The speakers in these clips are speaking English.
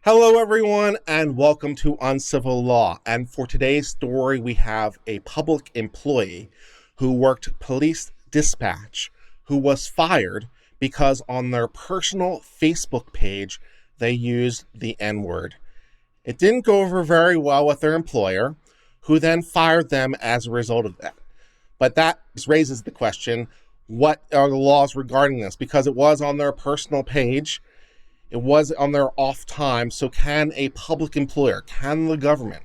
Hello, everyone, and welcome to Uncivil Law. And for today's story, we have a public employee who worked police dispatch who was fired because on their personal Facebook page, they used the N-word. It didn't go over very well with their employer, who then fired them as a result of that. But that raises the question, what are the laws regarding this? Because it was on their personal page, it was on their off time, so can a public employer, can the government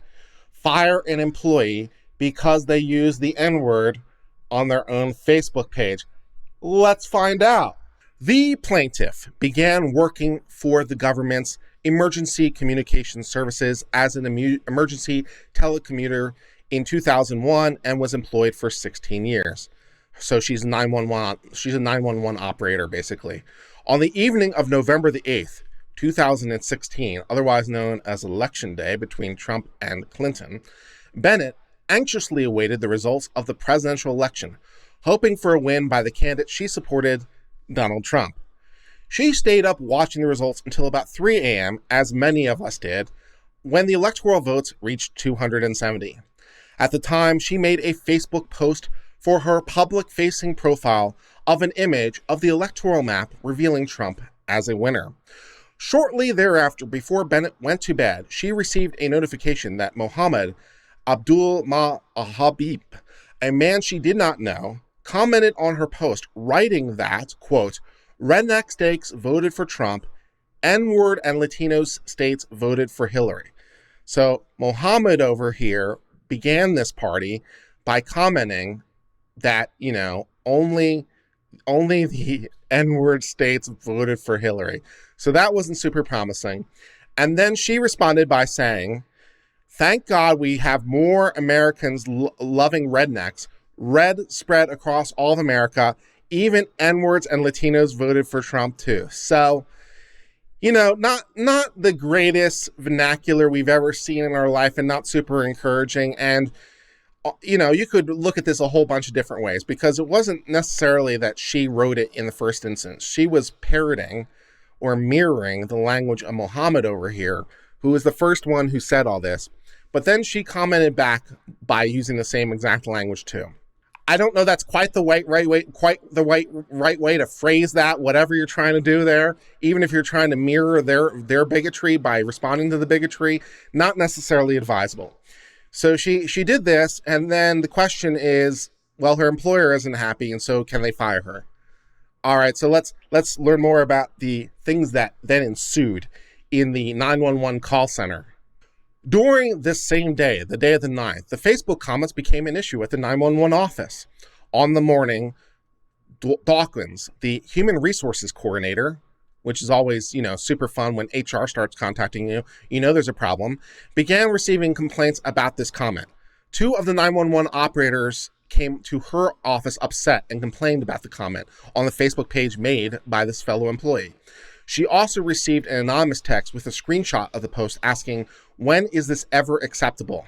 fire an employee because they use the N-word on their own Facebook page? Let's find out. The plaintiff began working for the government's emergency communication services as an emergency telecommuter in 2001 and was employed for 16 years. So she's a 911 operator, basically. On the evening of November the 8th, 2016, otherwise known as Election Day between Trump and Clinton, Bennett anxiously awaited the results of the presidential election, hoping for a win by the candidate she supported, Donald Trump. She stayed up watching the results until about 3 a.m., as many of us did, when the electoral votes reached 270. At the time, she made a Facebook post for her public-facing profile of an image of the electoral map revealing Trump as a winner. Shortly thereafter, before Bennett went to bed, she received a notification that Mohammed Abdul Mahabib, a man she did not know, commented on her post, writing that, quote, "Redneck states voted for Trump, N-word and Latino states voted for Hillary." So Mohammed over here began this party by commenting that, only the N-word states voted for Hillary. So that wasn't super promising. And then she responded by saying, "Thank God we have more Americans loving rednecks. Red spread across all of America. Even N-words and Latinos voted for Trump too." So, not the greatest vernacular we've ever seen in our life and not super encouraging. And you could look at this a whole bunch of different ways, because it wasn't necessarily that she wrote it in the first instance. She was parroting or mirroring the language of Muhammad over here, who was the first one who said all this. But then she commented back by using the same exact language too. I don't know that's quite the right way to phrase that, whatever you're trying to do there. Even if you're trying to mirror their bigotry by responding to the bigotry, not necessarily advisable. So she did this, and then the question is, well, her employer isn't happy, and so can they fire her? All right, so let's learn more about the things that then ensued in the 911 call center. During this same day, the day of the 9th, the Facebook comments became an issue at the 911 office. On the morning, Dawkins, the human resources coordinator, which is always, super fun when HR starts contacting you, there's a problem, began receiving complaints about this comment. 2 of the 911 operators came to her office upset and complained about the comment on the Facebook page made by this fellow employee. She also received an anonymous text with a screenshot of the post asking, "When is this ever acceptable?"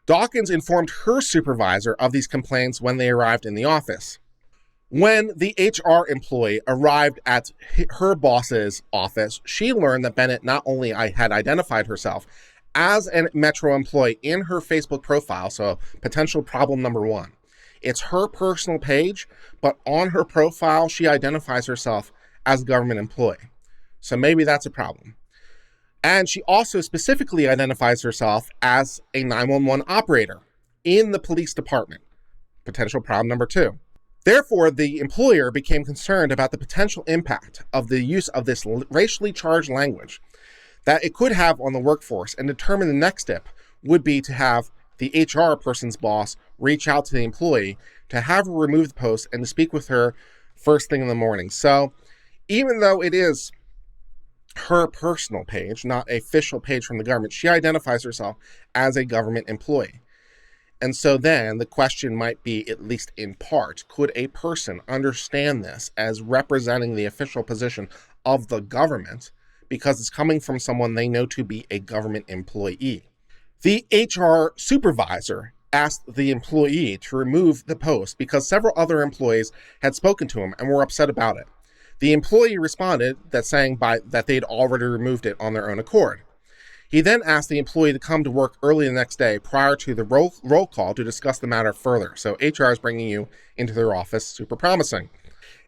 Dawkins informed her supervisor of these complaints when they arrived in the office. When the HR employee arrived at her boss's office, she learned that Bennett not only had identified herself as a Metro employee in her Facebook profile, so potential problem number 1. It's her personal page, but on her profile, she identifies herself as a government employee. So maybe that's a problem. And she also specifically identifies herself as a 911 operator in the police department. Potential problem number 2. Therefore, the employer became concerned about the potential impact of the use of this racially charged language that it could have on the workforce, and determined the next step would be to have the HR person's boss reach out to the employee to have her remove the post and to speak with her first thing in the morning. So even though it is her personal page, not an official page from the government, she identifies herself as a government employee. And so then the question might be, at least in part, could a person understand this as representing the official position of the government because it's coming from someone they know to be a government employee? The HR supervisor asked the employee to remove the post because several other employees had spoken to him and were upset about it. The employee responded that they'd already removed it on their own accord. He then asked the employee to come to work early the next day prior to the roll call to discuss the matter further. So HR is bringing you into their office, super promising.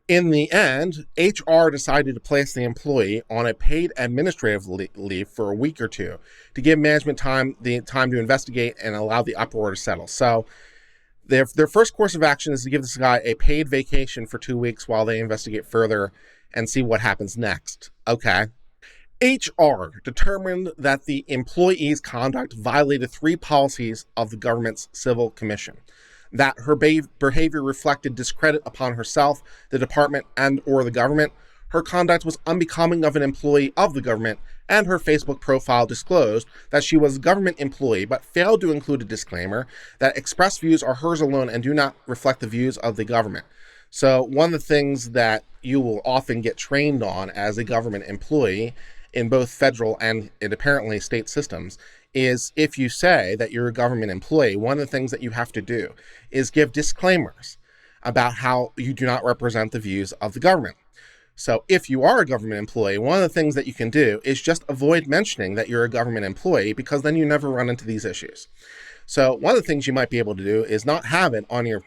In the end, HR decided to place the employee on a paid administrative leave for a week or two to give management the time to investigate and allow the uproar to settle. So their first course of action is to give this guy a paid vacation for 2 weeks while they investigate further and see what happens next. Okay. HR determined that the employee's conduct violated 3 policies of the government's Civil Commission. That her behavior reflected discredit upon herself, the department, and or the government. Her conduct was unbecoming of an employee of the government, and her Facebook profile disclosed that she was a government employee, but failed to include a disclaimer that expressed views are hers alone and do not reflect the views of the government. So one of the things that you will often get trained on as a government employee in both federal and apparently state systems is if you say that you're a government employee, one of the things that you have to do is give disclaimers about how you do not represent the views of the government. So if you are a government employee, one of the things that you can do is just avoid mentioning that you're a government employee, because then you never run into these issues. So one of the things you might be able to do is not have it on your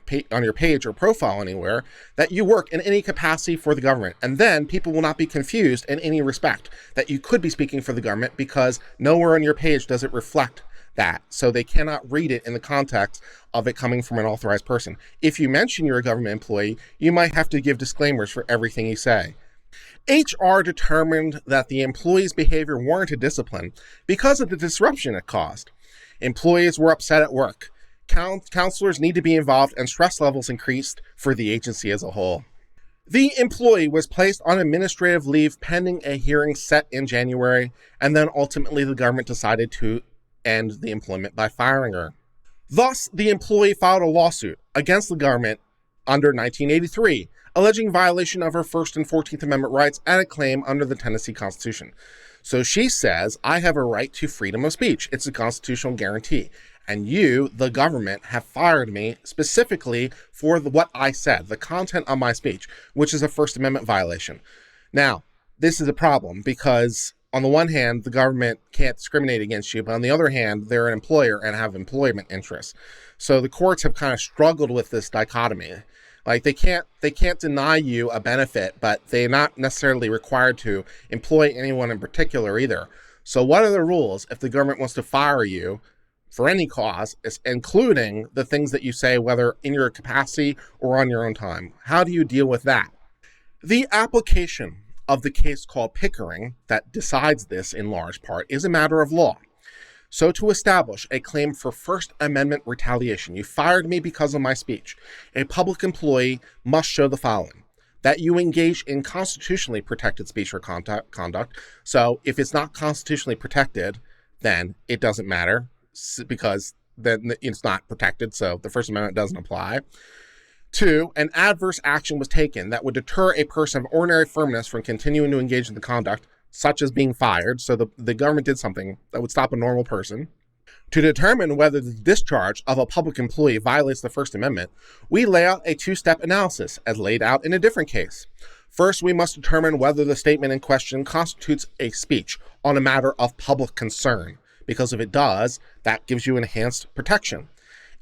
page or profile anywhere that you work in any capacity for the government. And then people will not be confused in any respect that you could be speaking for the government, because nowhere on your page does it reflect that. So they cannot read it in the context of it coming from an authorized person. If you mention you're a government employee, you might have to give disclaimers for everything you say. HR determined that the employee's behavior warranted discipline because of the disruption it caused. Employees were upset at work. Counselors need to be involved, and stress levels increased for the agency as a whole. The employee was placed on administrative leave pending a hearing set in January, and then ultimately the government decided to end the employment by firing her. Thus, the employee filed a lawsuit against the government under 1983, alleging violation of her First and 14th Amendment rights and a claim under the Tennessee Constitution. So she says, I have a right to freedom of speech. It's a constitutional guarantee. And you, the government, have fired me specifically for what I said, the content of my speech, which is a First Amendment violation. Now, this is a problem because on the one hand, the government can't discriminate against you, but on the other hand, they're an employer and have employment interests. So the courts have kind of struggled with this dichotomy. Like they can't deny you a benefit, but they're not necessarily required to employ anyone in particular either. So what are the rules if the government wants to fire you for any cause, including the things that you say, whether in your capacity or on your own time? How do you deal with that? The application of the case called Pickering that decides this in large part is a matter of law. So to establish a claim for First Amendment retaliation, you fired me because of my speech, a public employee must show the following: that you engage in constitutionally protected speech or conduct. So if it's not constitutionally protected, then it doesn't matter, because then it's not protected, so the First Amendment doesn't apply. 2, an adverse action was taken that would deter a person of ordinary firmness from continuing to engage in the conduct, such as being fired. So the government did something that would stop a normal person. To determine whether the discharge of a public employee violates the First Amendment, we lay out a 2-step analysis as laid out in a different case. First, we must determine whether the statement in question constitutes a speech on a matter of public concern, because if it does, that gives you enhanced protection.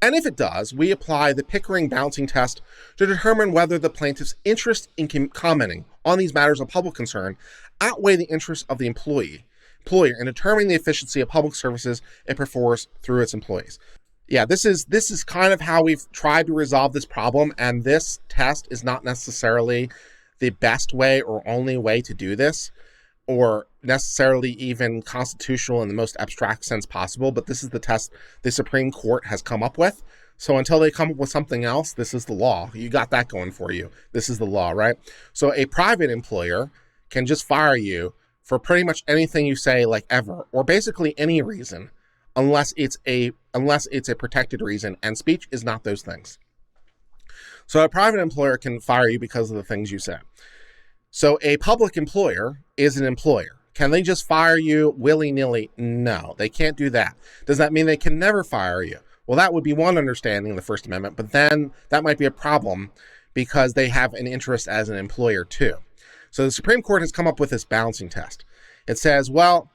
And if it does, we apply the Pickering balancing test to determine whether the plaintiff's interest in commenting on these matters of public concern outweigh the interests of the employer in determining the efficiency of public services it performs through its employees. Yeah, this is kind of how we've tried to resolve this problem, and this test is not necessarily the best way or only way to do this, or necessarily even constitutional in the most abstract sense possible, but this is the test the Supreme Court has come up with. So until they come up with something else, this is the law. You got that going for you. This is the law, right? So a private employer can just fire you for pretty much anything you say, like ever, or basically any reason, unless it's a protected reason, and speech is not those things. So a private employer can fire you because of the things you say. So a public employer is an employer. Can they just fire you willy-nilly? No, they can't do that. Does that mean they can never fire you? Well, that would be one understanding of the First Amendment, but then that might be a problem because they have an interest as an employer too. So the Supreme Court has come up with this balancing test. It says, well,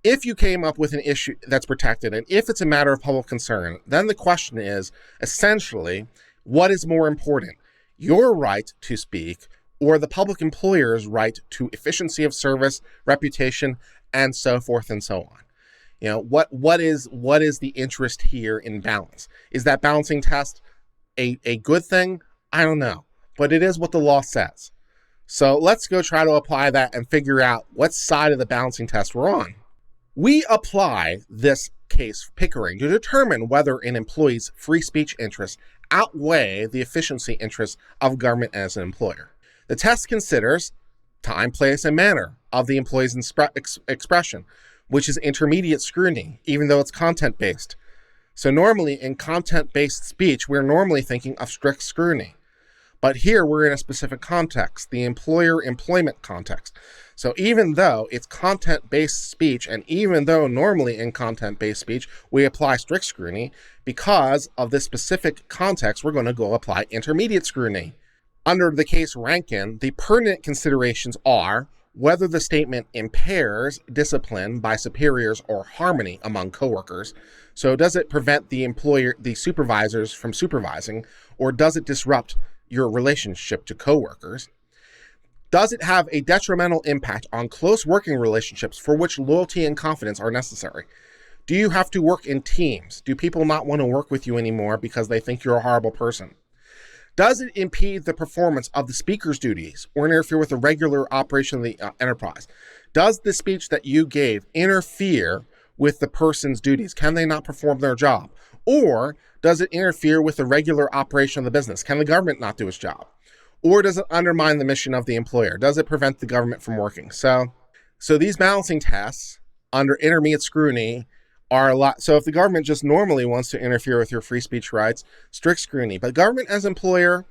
If you came up with an issue that's protected, and if it's a matter of public concern, then the question is essentially, what is more important, your right to speak or the public employer's right to efficiency of service, reputation, and so forth and so on? You know, what is the interest here in balance? Is that balancing test a good thing? I don't know, but it is what the law says. So let's go try to apply that and figure out what side of the balancing test we're on. We apply this case, Pickering, to determine whether an employee's free speech interests outweigh the efficiency interests of government as an employer. The test considers time, place, and manner of the employee's expression, which is intermediate scrutiny, even though it's content-based. So normally in content-based speech, we're normally thinking of strict scrutiny. But here we're in a specific context, the employer employment context. So even though it's content-based speech, and even though normally in content-based speech we apply strict scrutiny, because of this specific context, we're going to go apply intermediate scrutiny. Under the case Rankin, the pertinent considerations are whether the statement impairs discipline by superiors or harmony among coworkers. So does it prevent the supervisors from supervising, or does it disrupt your relationship to coworkers? Does it have a detrimental impact on close working relationships for which loyalty and confidence are necessary? Do you have to work in teams? Do people not want to work with you anymore because they think you're a horrible person? Does it impede the performance of the speaker's duties or interfere with the regular operation of the enterprise? Does the speech that you gave interfere with the person's duties? Can they not perform their job? Or does it interfere with the regular operation of the business? Can the government not do its job? Or does it undermine the mission of the employer? Does it prevent the government from working? So these balancing tests under intermediate scrutiny are a lot. So if the government just normally wants to interfere with your free speech rights, strict scrutiny. But government as employer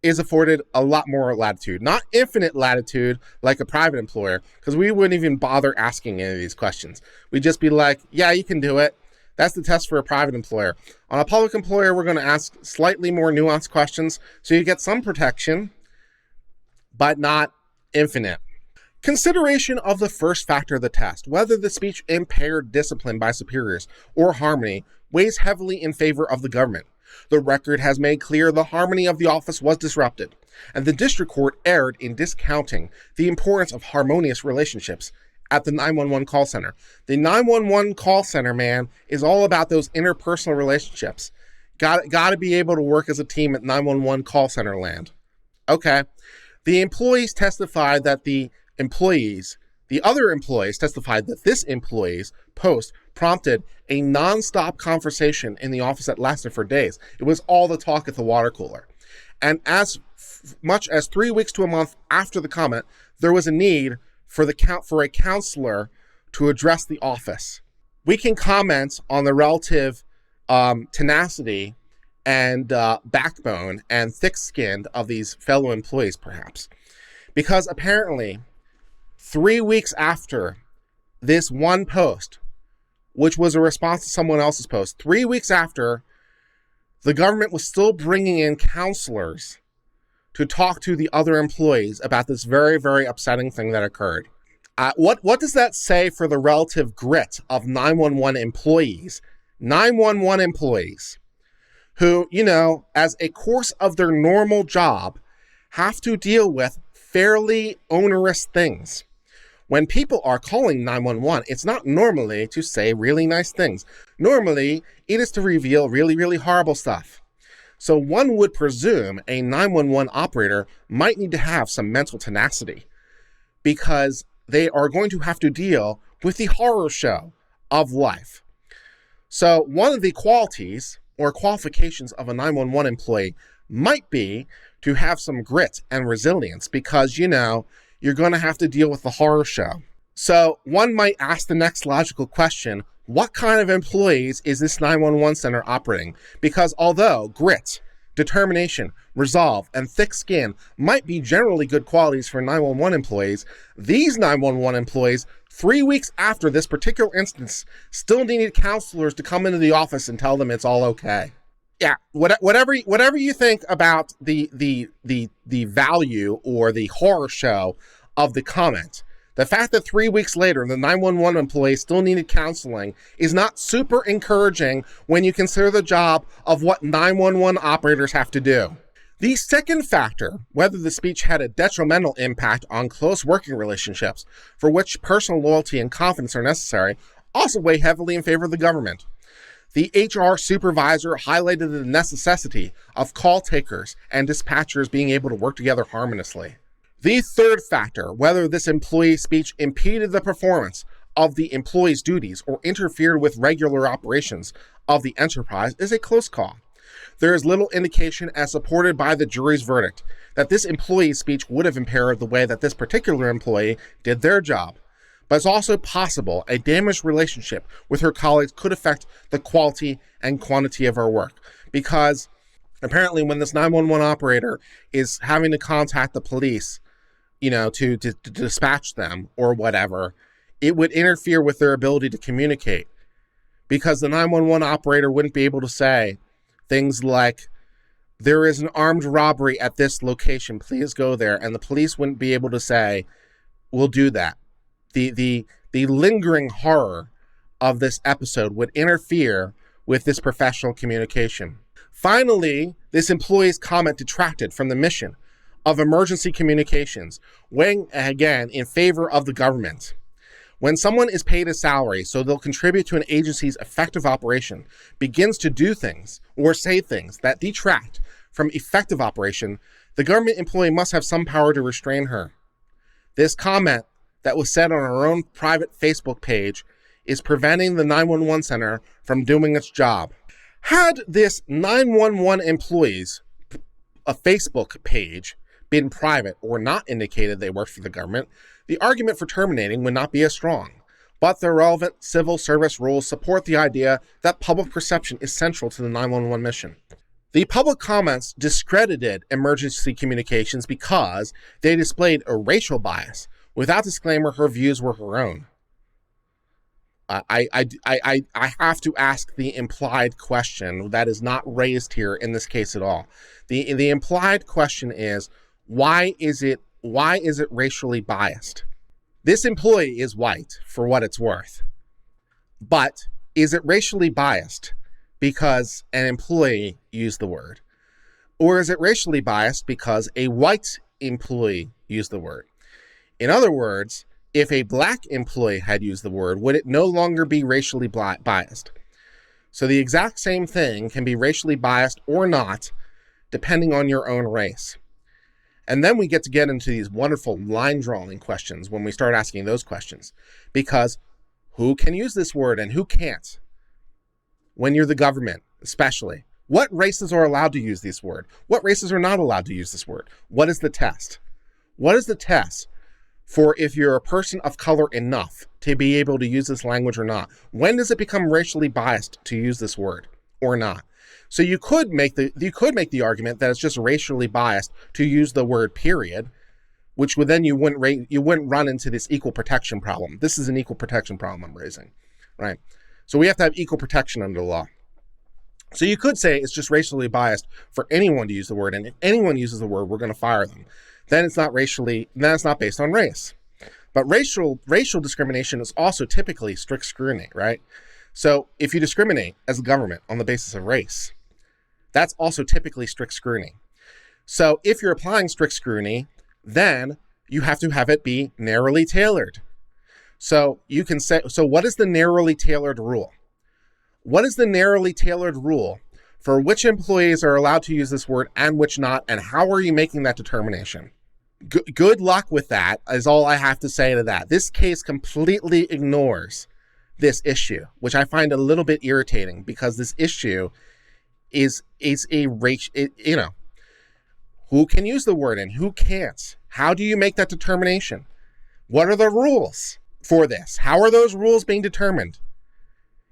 is afforded a lot more latitude, not infinite latitude like a private employer, because we wouldn't even bother asking any of these questions. We'd just be like, yeah, you can do it. That's the test for a private employer. On a public employer, we're going to ask slightly more nuanced questions, so you get some protection, but not infinite. Consideration of the first factor of the test, whether the speech impaired discipline by superiors or harmony, weighs heavily in favor of the government. The record has made clear the harmony of the office was disrupted, and the district court erred in discounting the importance of harmonious relationships at the 911 call center. The 911 call center, man, is all about those interpersonal relationships. Got to be able to work as a team at 911 call center land. Okay. The employees testified that the other employees testified that this employee's post prompted a nonstop conversation in the office that lasted for days. It was all the talk at the water cooler. And as much as 3 weeks to a month after the comment, there was a need for a counselor to address the office. We can comment on the relative tenacity and backbone and thick-skinned of these fellow employees, perhaps. Because apparently, 3 weeks after this one post, which was a response to someone else's post, 3 weeks after, the government was still bringing in counselors to talk to the other employees about this very, very upsetting thing that occurred. What does that say for the relative grit of 911 employees? 911 employees who, as a course of their normal job, have to deal with fairly onerous things. When people are calling 911, it's not normally to say really nice things. Normally, it is to reveal really, really horrible stuff. So one would presume a 911 operator might need to have some mental tenacity because they are going to have to deal with the horror show of life. So one of the qualities or qualifications of a 911 employee might be to have some grit and resilience because, you're going to have to deal with the horror show. So one might ask the next logical question, what kind of employees is this 911 center operating? Because although grit, determination, resolve, and thick skin might be generally good qualities for 911 employees, these 911 employees, 3 weeks after this particular instance, still needed counselors to come into the office and tell them it's all okay. Yeah, whatever you think about the value or the horror show of the comment, The fact that 3 weeks later, the 911 employee still needed counseling is not super encouraging when you consider the job of what 911 operators have to do. The second factor, whether the speech had a detrimental impact on close working relationships, for which personal loyalty and confidence are necessary, also weigh heavily in favor of the government. The HR supervisor highlighted the necessity of call takers and dispatchers being able to work together harmoniously. The third factor, whether this employee's speech impeded the performance of the employee's duties or interfered with regular operations of the enterprise, is a close call. There is little indication, as supported by the jury's verdict, that this employee's speech would have impaired the way that this particular employee did their job. But it's also possible a damaged relationship with her colleagues could affect the quality and quantity of her work, because apparently when this 911 operator is having to contact the police, to dispatch them or whatever, it would interfere with their ability to communicate, because the 911 operator wouldn't be able to say things like, there is an armed robbery at this location, please go there. And the police wouldn't be able to say, we'll do that. The lingering horror of this episode would interfere with this professional communication. Finally, this employee's comment detracted from the mission of emergency communications, weighing again in favor of the government. When someone is paid a salary so they'll contribute to an agency's effective operation, begins to do things or say things that detract from effective operation, the government employee must have some power to restrain her. This comment that was said on her own private Facebook page is preventing the 911 center from doing its job. Had this 911 employee's a Facebook page been private or not indicated they worked for the government, the argument for terminating would not be as strong. But the relevant civil service rules support the idea that public perception is central to the 911 mission. The public comments discredited emergency communications because they displayed a racial bias. Without disclaimer, her views were her own. I have to ask the implied question that is not raised here in this case at all. The implied question is, why is it racially biased? This employee is white, for what it's worth. But is it racially biased because an employee used the word? Or is it racially biased because a white employee used the word? In other words, if a black employee had used the word, would it no longer be racially biased? So the exact same thing can be racially biased or not, depending on your own race. And then we get into these wonderful line drawing questions when we start asking those questions. Because who can use this word and who can't? When you're the government, especially. What races are allowed to use this word? What races are not allowed to use this word? What is the test? What is the test for if you're a person of color enough to be able to use this language or not? When does it become racially biased to use this word or not? So you could make the argument that it's just racially biased to use the word period, which would then you wouldn't run into this equal protection problem. This is an equal protection problem I'm raising, right? So we have to have equal protection under the law. So you could say it's just racially biased for anyone to use the word, and if anyone uses the word, we're going to fire them. Then it's not based on race. But racial discrimination is also typically strict scrutiny, right? So if you discriminate as a government on the basis of race, that's also typically strict scrutiny. So if you're applying strict scrutiny, then you have to have it be narrowly tailored. So you can say, so what is the narrowly tailored rule? What is the narrowly tailored rule for which employees are allowed to use this word and which not, and how are you making that determination? Good luck with that is all I have to say to that. This case completely ignores this issue, which I find a little bit irritating, because this issue is a race, who can use the word and who can't? How do you make that determination? What are the rules for this? How are those rules being determined?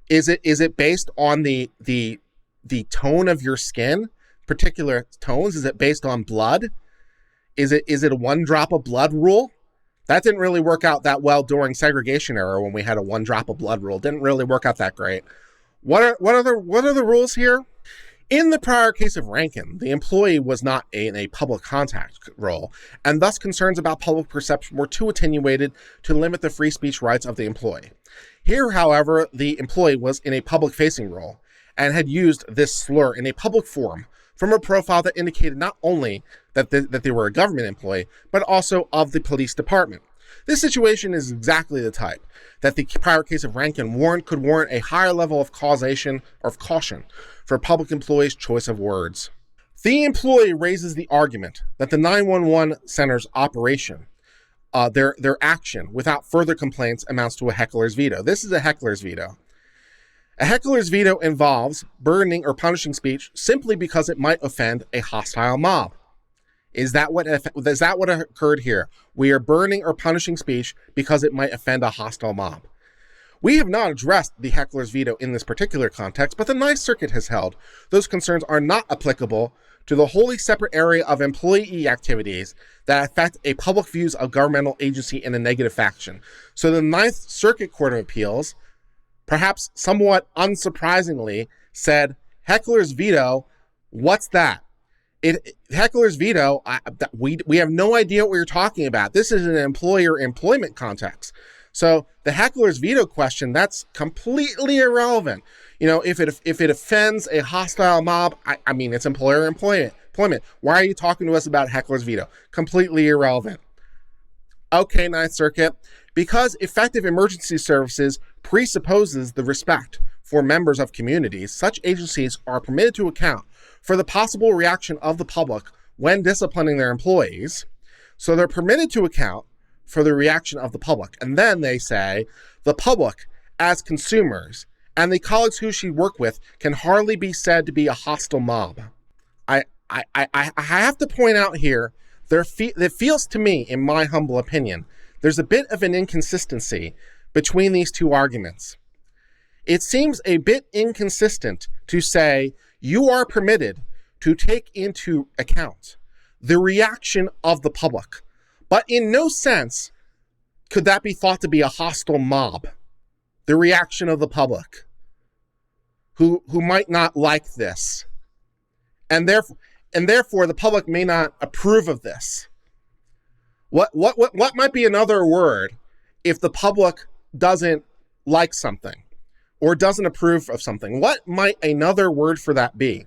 Is it based on the tone of your skin, particular tones? Is it based on blood? Is it a one drop of blood rule? That didn't really work out that well during segregation era when we had a one drop of blood rule. Didn't really work out that great. What are the rules here? In the prior case of Rankin, the employee was not in a public contact role, and thus concerns about public perception were too attenuated to limit the free speech rights of the employee. Here, however, the employee was in a public-facing role and had used this slur in a public forum from a profile that indicated not only that they were a government employee, but also of the police department. This situation is exactly the type that the prior case of Rankin could warrant a higher level of causation or of caution for public employees' choice of words. The employee raises the argument that the 911 center's operation, their action without further complaints amounts to a heckler's veto. This is a heckler's veto. A heckler's veto involves burdening or punishing speech simply because it might offend a hostile mob. Is that what occurred here? We are burdening or punishing speech because it might offend a hostile mob. We have not addressed the heckler's veto in this particular context, but the Ninth Circuit has held those concerns are not applicable to the wholly separate area of employee activities that affect a public views of governmental agency in a negative fashion. So the Ninth Circuit Court of Appeals, perhaps somewhat unsurprisingly, said, heckler's veto, what's that? Heckler's veto, we have no idea what you're talking about. This is an employer-employment context. So the heckler's veto question, that's completely irrelevant. If it offends a hostile mob, I mean, it's employer-employment. Why are you talking to us about heckler's veto? Completely irrelevant. Okay, Ninth Circuit, because effective emergency services presupposes the respect for members of communities, such agencies are permitted to account for the possible reaction of the public when disciplining their employees. So they're permitted to account for the reaction of the public. And then they say, the public, as consumers, and the colleagues who she worked with can hardly be said to be a hostile mob. I have to point out here, it feels to me, in my humble opinion, there's a bit of an inconsistency between these two arguments. It seems a bit inconsistent to say you are permitted to take into account the reaction of the public, but in no sense could that be thought to be a hostile mob, the reaction of the public, who might not like this, and therefore the public may not approve of this. What might be another word if the public doesn't like something or doesn't approve of something? What might another word for that be?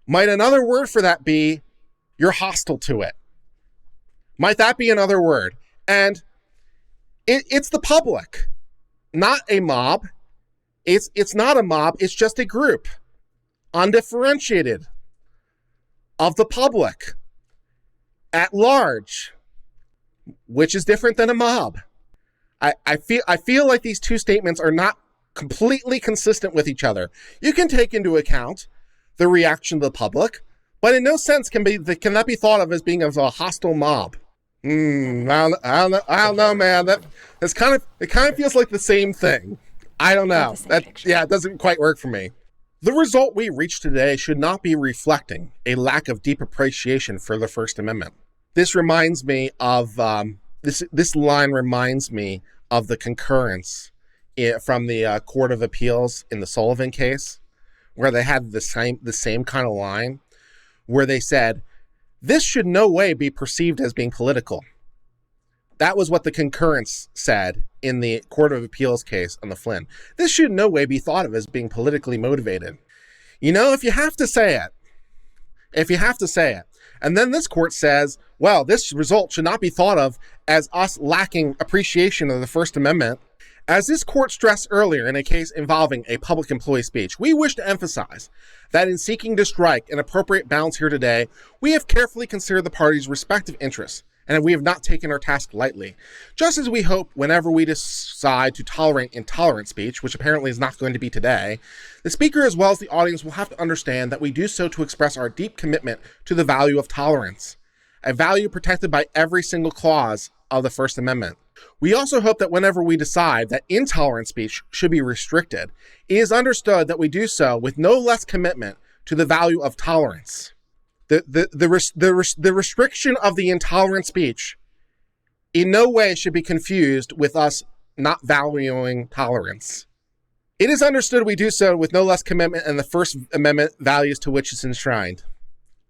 Might another word for that be you're hostile to it? Might that be another word? And it's the public, not a mob. It's not a mob. It's just a group, undifferentiated, of the public at large, which is different than a mob. I feel like these two statements are not completely consistent with each other. You can take into account the reaction of the public, but in no sense can that be thought of as being of a hostile mob. I don't know, man. It kind of feels like the same thing. I don't know. It doesn't quite work for me. The result we reach today should not be reflecting a lack of deep appreciation for the First Amendment. This reminds me of this line reminds me of the concurrence from the Court of Appeals in the Sullivan case, where they had the same kind of line, where they said, this should no way be perceived as being political. That was what the concurrence said in the Court of Appeals case on the Flynn. This should no way be thought of as being politically motivated. If you have to say it. And then this court says, well, this result should not be thought of as us lacking appreciation of the First Amendment. As this court stressed earlier in a case involving a public employee speech, we wish to emphasize that in seeking to strike an appropriate balance here today, we have carefully considered the parties' respective interests, and we have not taken our task lightly. Just as we hope whenever we decide to tolerate intolerant speech, which apparently is not going to be today, the speaker as well as the audience will have to understand that we do so to express our deep commitment to the value of tolerance, a value protected by every single clause of the First Amendment. We also hope that whenever we decide that intolerant speech should be restricted, it is understood that we do so with no less commitment to the value of tolerance. The restriction of the intolerant speech in no way should be confused with us not valuing tolerance. It is understood we do so with no less commitment and the First Amendment values to which it's enshrined.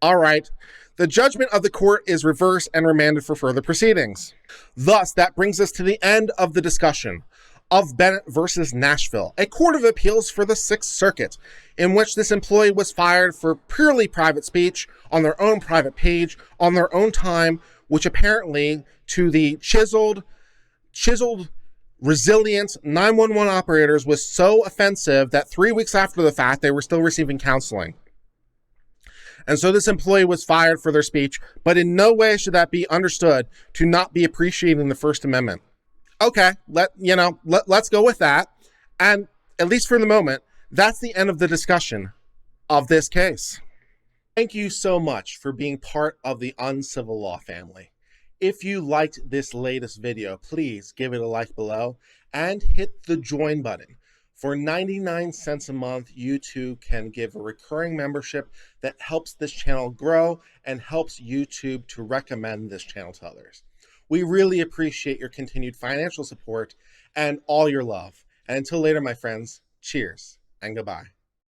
All right. The judgment of the court is reversed and remanded for further proceedings. Thus, that brings us to the end of the discussion of Bennett versus Nashville, a court of appeals for the Sixth Circuit, in which this employee was fired for purely private speech on their own private page, on their own time, which apparently to the chiseled, resilient 911 operators was so offensive that 3 weeks after the fact, they were still receiving counseling. And so this employee was fired for their speech, but in no way should that be understood to not be appreciating the First Amendment. Okay, let's go with that. And at least for the moment, that's the end of the discussion of this case. Thank you so much for being part of the Uncivil Law family. If you liked this latest video, please give it a like below and hit the join button. For 99 cents a month, you too can give a recurring membership that helps this channel grow and helps YouTube to recommend this channel to others. We really appreciate your continued financial support and all your love. And until later, my friends, cheers and goodbye.